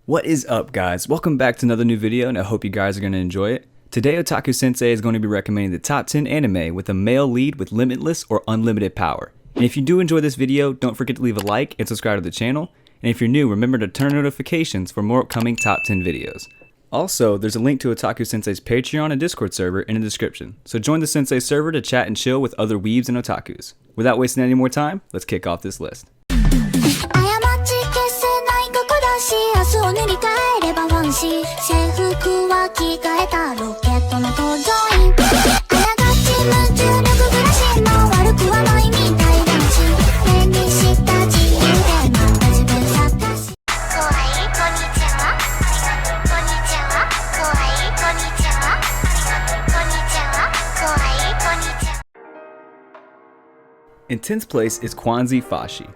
What is up, guys? Welcome back to another new video, and I hope you guys are going to enjoy it. Today, Otaku Sensei is going to be recommending the top 10 anime with a male lead with limitless or unlimited power. And if you do enjoy this video, don't forget to leave a like and subscribe to the channel. And if you're new, remember to turn on notifications for more upcoming top 10 videos. Also, there's a link to Otaku Sensei's Patreon and Discord server in the description, so join the Sensei server to chat and chill with other weebs and otakus. Without wasting any more time, let's kick off this list. In 10th place is 𝐴ᴨⴡ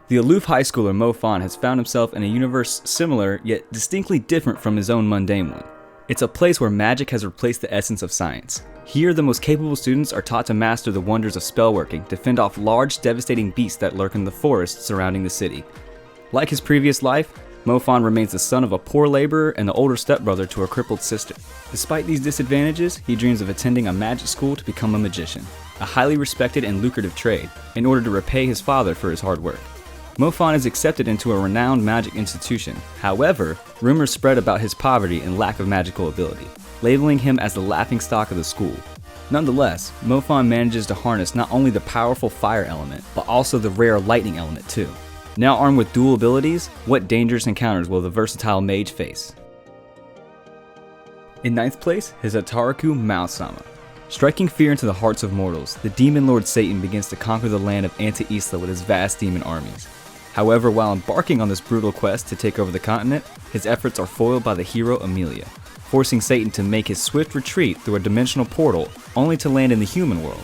The aloof high schooler Mo-Fan has found himself in a universe similar yet distinctly different from his own mundane one. It's a place where magic has replaced the essence of science. Here, the most capable students are taught to master the wonders of spellworking to fend off large, devastating beasts that lurk in the forests surrounding the city. Like his previous life, Mo-Fan remains the son of a poor laborer and the older stepbrother to a crippled sister. Despite these disadvantages, he dreams of attending a magic school to become a magician, a highly respected and lucrative trade, in order to repay his father for his hard work. Mo-Fan is accepted into a renowned magic institution. However, rumors spread about his poverty and lack of magical ability, labeling him as the laughingstock of the school. Nonetheless, Mo-Fan manages to harness not only the powerful fire element, but also the rare lightning element too. Now armed with dual abilities, what dangerous encounters will the versatile mage face? In 9th place is Utaruku Mao-sama. Striking fear into the hearts of mortals, the demon lord Satan begins to conquer the land of 𝐴ntiᴟᴜ with his vast demon armies. However, while embarking on this brutal quest to take over the continent, his efforts are foiled by the hero Emilia, forcing Satan to make his swift retreat through a dimensional portal, only to land in the human world.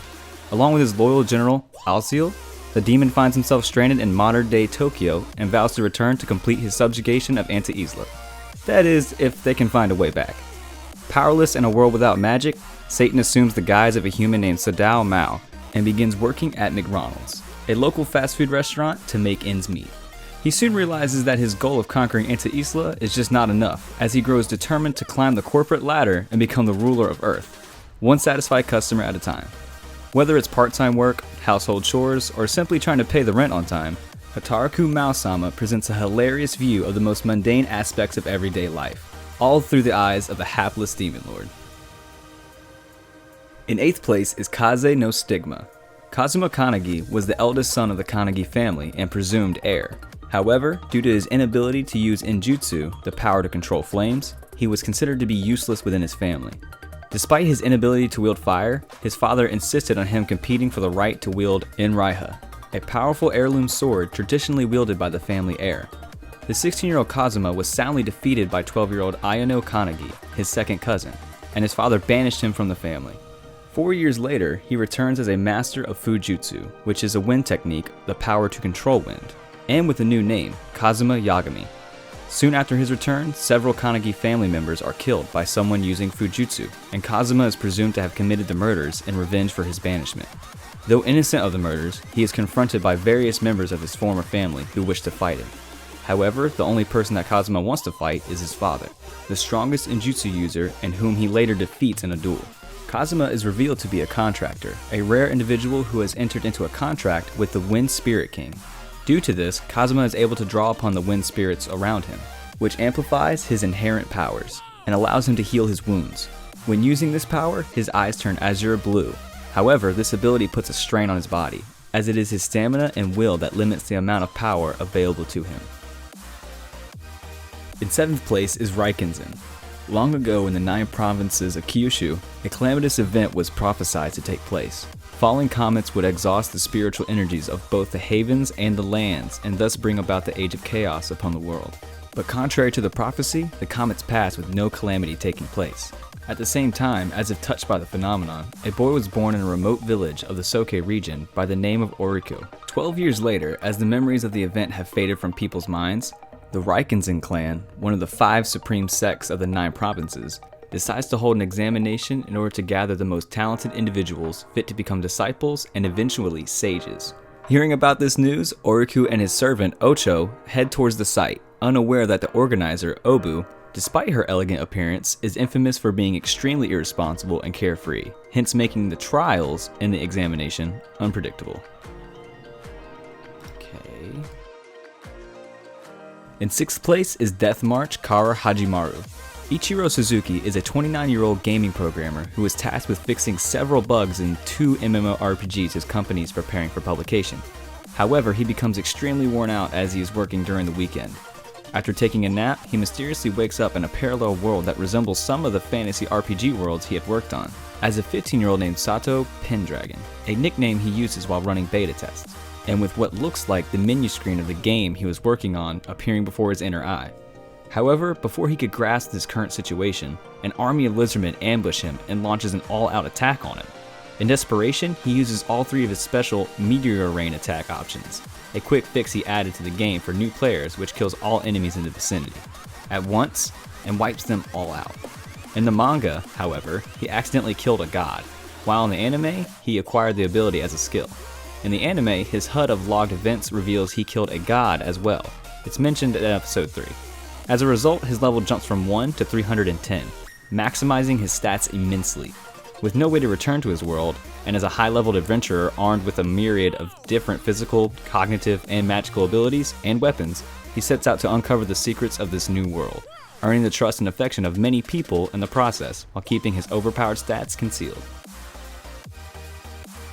Along with his loyal general, 𝐴Ðᴜ, the demon finds himself stranded in modern-day Tokyo and vows to return to complete his subjugation of 𝐴ntiᴟᴜ. That is, if they can find a way back. Powerless in a world without magic, Satan assumes the guise of a human named Sadao Mao and begins working at McDonald's, a local fast food restaurant, to make ends meet. He soon realizes that his goal of conquering 𝐴ntiᴟᴜ is just not enough, as he grows determined to climb the corporate ladder and become the ruler of Earth, one satisfied customer at a time. Whether it's part-time work, household chores, or simply trying to pay the rent on time, Utaruku Mao-sama presents a hilarious view of the most mundane aspects of everyday life, all through the eyes of a hapless demon lord. In 8th place is Kaze no Stigma. Kazuma Kannagi was the eldest son of the Kannagi family and presumed heir. However, due to his inability to use injutsu, the power to control flames, he was considered to be useless within his family. Despite his inability to wield fire, his father insisted on him competing for the right to wield ♭, a powerful heirloom sword traditionally wielded by the family heir. The 16-year-old Kazuma was soundly defeated by 12-year-old Ayano Kannagi, his second cousin, and his father banished him from the family. 4 years later, he returns as a master of Fujutsu, which is a wind technique, the power to control wind, and with a new name, Kazuma Yagami. Soon after his return, several Kannagi family members are killed by someone using Fujutsu, and Kazuma is presumed to have committed the murders in revenge for his banishment. Though innocent of the murders, he is confronted by various members of his former family who wish to fight him. However, the only person that Kazuma wants to fight is his father, the strongest injutsu user and whom he later defeats in a duel. Kazuma is revealed to be a contractor, a rare individual who has entered into a contract with the Wind Spirit King. Due to this, Kazuma is able to draw upon the wind spirits around him, which amplifies his inherent powers and allows him to heal his wounds. When using this power, his eyes turn azure blue. However, this ability puts a strain on his body, as it is his stamina and will that limits the amount of power available to him. In 7th place is Rikknen. Long ago in the 9 provinces of Kyushu, a calamitous event was prophesied to take place. Falling comets would exhaust the spiritual energies of both the havens and the lands, and thus bring about the age of chaos upon the world. But contrary to the prophecy, the comets passed with no calamity taking place. At the same time, as if touched by the phenomenon, a boy was born in a remote village of the Soke region by the name of Oriko. 12 years later, as the memories of the event have faded from people's minds, the Rikknen clan, one of the 5 supreme sects of the 9 provinces, decides to hold an examination in order to gather the most talented individuals fit to become disciples and eventually sages. Hearing about this news, Oriku and his servant Ocho head towards the site, unaware that the organizer, Obu, despite her elegant appearance, is infamous for being extremely irresponsible and carefree, hence making the trials in the examination unpredictable. Okay. In 6th place is Death March Kara Hajimaru. Ichiro Suzuki is a 29-year-old gaming programmer who is tasked with fixing several bugs in 2 MMORPGs his company is preparing for publication. However, he becomes extremely worn out as he is working during the weekend. After taking a nap, he mysteriously wakes up in a parallel world that resembles some of the fantasy RPG worlds he had worked on, as a 15-year-old named Sato Pendragon, a nickname he uses while running beta tests, and with what looks like the menu screen of the game he was working on appearing before his inner eye. However, before he could grasp his current situation, an army of lizardmen ambush him and launches an all-out attack on him. In desperation, he uses all 3 of his special Meteor Rain attack options, a quick fix he added to the game for new players which kills all enemies in the vicinity at once and wipes them all out. In the manga, however, he accidentally killed a god, while in the anime, he acquired the ability as a skill. In the anime, his HUD of logged events reveals he killed a god as well. It's mentioned in episode 3. As a result, his level jumps from 1 to 310, maximizing his stats immensely. With no way to return to his world, and as a high-leveled adventurer armed with a myriad of different physical, cognitive, and magical abilities and weapons, he sets out to uncover the secrets of this new world, earning the trust and affection of many people in the process while keeping his overpowered stats concealed.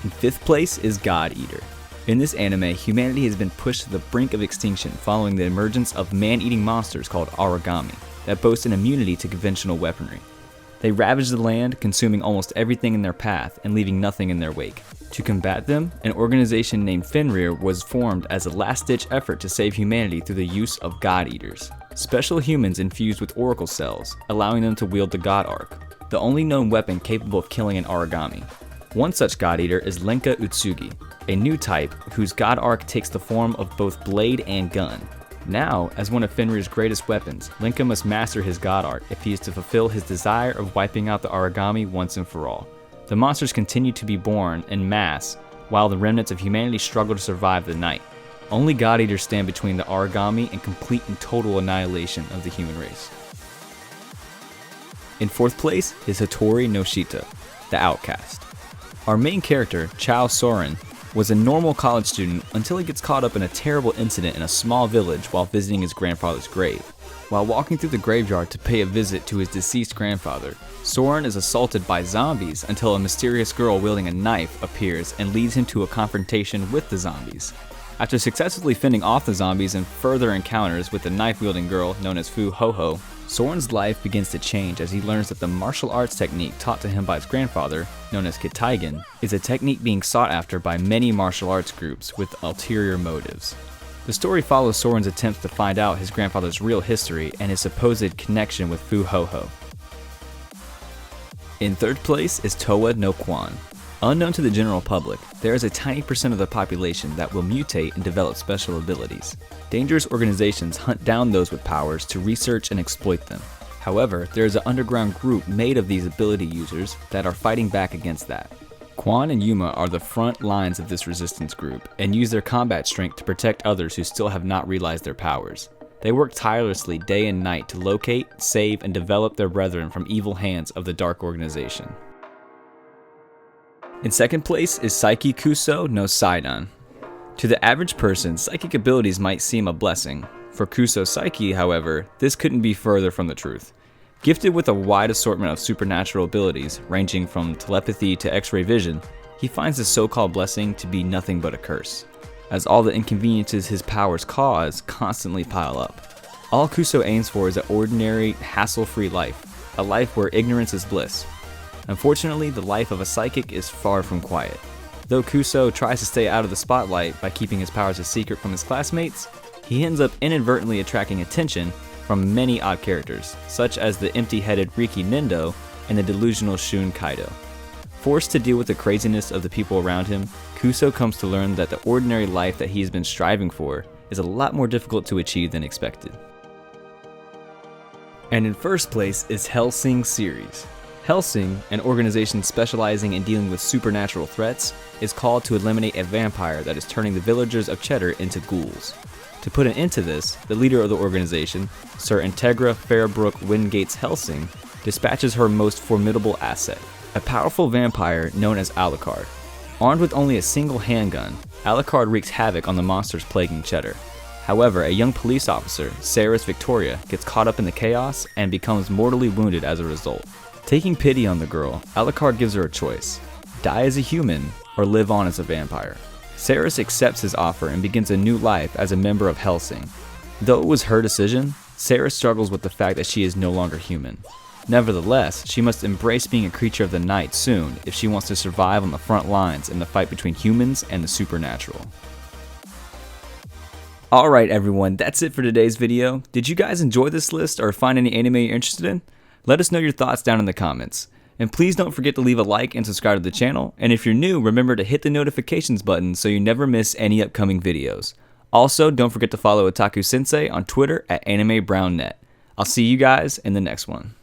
In 5th place is God Eater. In this anime, humanity has been pushed to the brink of extinction following the emergence of man-eating monsters called origami that boast an immunity to conventional weaponry. They ravage the land, consuming almost everything in their path and leaving nothing in their wake. To combat them, an organization named Fenrir was formed as a last-ditch effort to save humanity through the use of God Eaters, special humans infused with oracle cells, allowing them to wield the God Arc, the only known weapon capable of killing an origami. One such God Eater is Lenka Utsugi, a new type whose God Arc takes the form of both blade and gun. Now, as one of Fenrir's greatest weapons, Lenka must master his God Arc if he is to fulfill his desire of wiping out the origami once and for all. The monsters continue to be born en masse, while the remnants of humanity struggle to survive the night. Only God Eaters stand between the origami and complete and total annihilation of the human race. In 4th place is Hattori no Shita, the Outcast. Our main character, Chao Soren, was a normal college student until he gets caught up in a terrible incident in a small village while visiting his grandfather's grave. While walking through the graveyard to pay a visit to his deceased grandfather, Soren is assaulted by zombies until a mysterious girl wielding a knife appears and leads him to a confrontation with the zombies. After successfully fending off the zombies and further encounters with the knife-wielding girl known as Fu Ho-Ho, Soren's life begins to change as he learns that the martial arts technique taught to him by his grandfather, known as Kitaigen, is a technique being sought after by many martial arts groups with ulterior motives. The story follows Soren's attempts to find out his grandfather's real history and his supposed connection with Fu Ho-Ho. In 3rd place is Towa no Kwan. Unknown to the general public, there is a tiny percent of the population that will mutate and develop special abilities. Dangerous organizations hunt down those with powers to research and exploit them. However, there is an underground group made of these ability users that are fighting back against that. Kwan and Yuma are the front lines of this resistance group and use their combat strength to protect others who still have not realized their powers. They work tirelessly day and night to locate, save, and develop their brethren from evil hands of the dark organization. In 2nd place is Saiki Kuso no Saidan. To the average person, psychic abilities might seem a blessing. For Kuso Saiki, however, this couldn't be further from the truth. Gifted with a wide assortment of supernatural abilities, ranging from telepathy to X-ray vision, he finds the so-called blessing to be nothing but a curse, as all the inconveniences his powers cause constantly pile up. All Kuso aims for is an ordinary, hassle-free life, a life where ignorance is bliss. Unfortunately, the life of a psychic is far from quiet. Though Kuso tries to stay out of the spotlight by keeping his powers a secret from his classmates, he ends up inadvertently attracting attention from many odd characters, such as the empty-headed Riki Nendo and the delusional Shun Kaido. Forced to deal with the craziness of the people around him, Kuso comes to learn that the ordinary life that he has been striving for is a lot more difficult to achieve than expected. And in 1st place is Helsing series. Helsing, an organization specializing in dealing with supernatural threats, is called to eliminate a vampire that is turning the villagers of Cheddar into ghouls. To put an end to this, the leader of the organization, Sir Integra Fairbrook Wingates Helsing, dispatches her most formidable asset, a powerful vampire known as Alucard. Armed with only a single handgun, Alucard wreaks havoc on the monsters plaguing Cheddar. However, a young police officer, Saris Victoria, gets caught up in the chaos and becomes mortally wounded as a result. Taking pity on the girl, Alucard gives her a choice: die as a human or live on as a vampire. Saris accepts his offer and begins a new life as a member of Helsing. Though it was her decision, Saris struggles with the fact that she is no longer human. Nevertheless, she must embrace being a creature of the night soon if she wants to survive on the front lines in the fight between humans and the supernatural. Alright everyone, that's it for today's video. Did you guys enjoy this list or find any anime you're interested in? Let us know your thoughts down in the comments. And please don't forget to leave a like and subscribe to the channel, and if you're new, remember to hit the notifications button so you never miss any upcoming videos. Also, don't forget to follow Otaku Sensei on Twitter at AnimeBrownNet. I'll see you guys in the next one.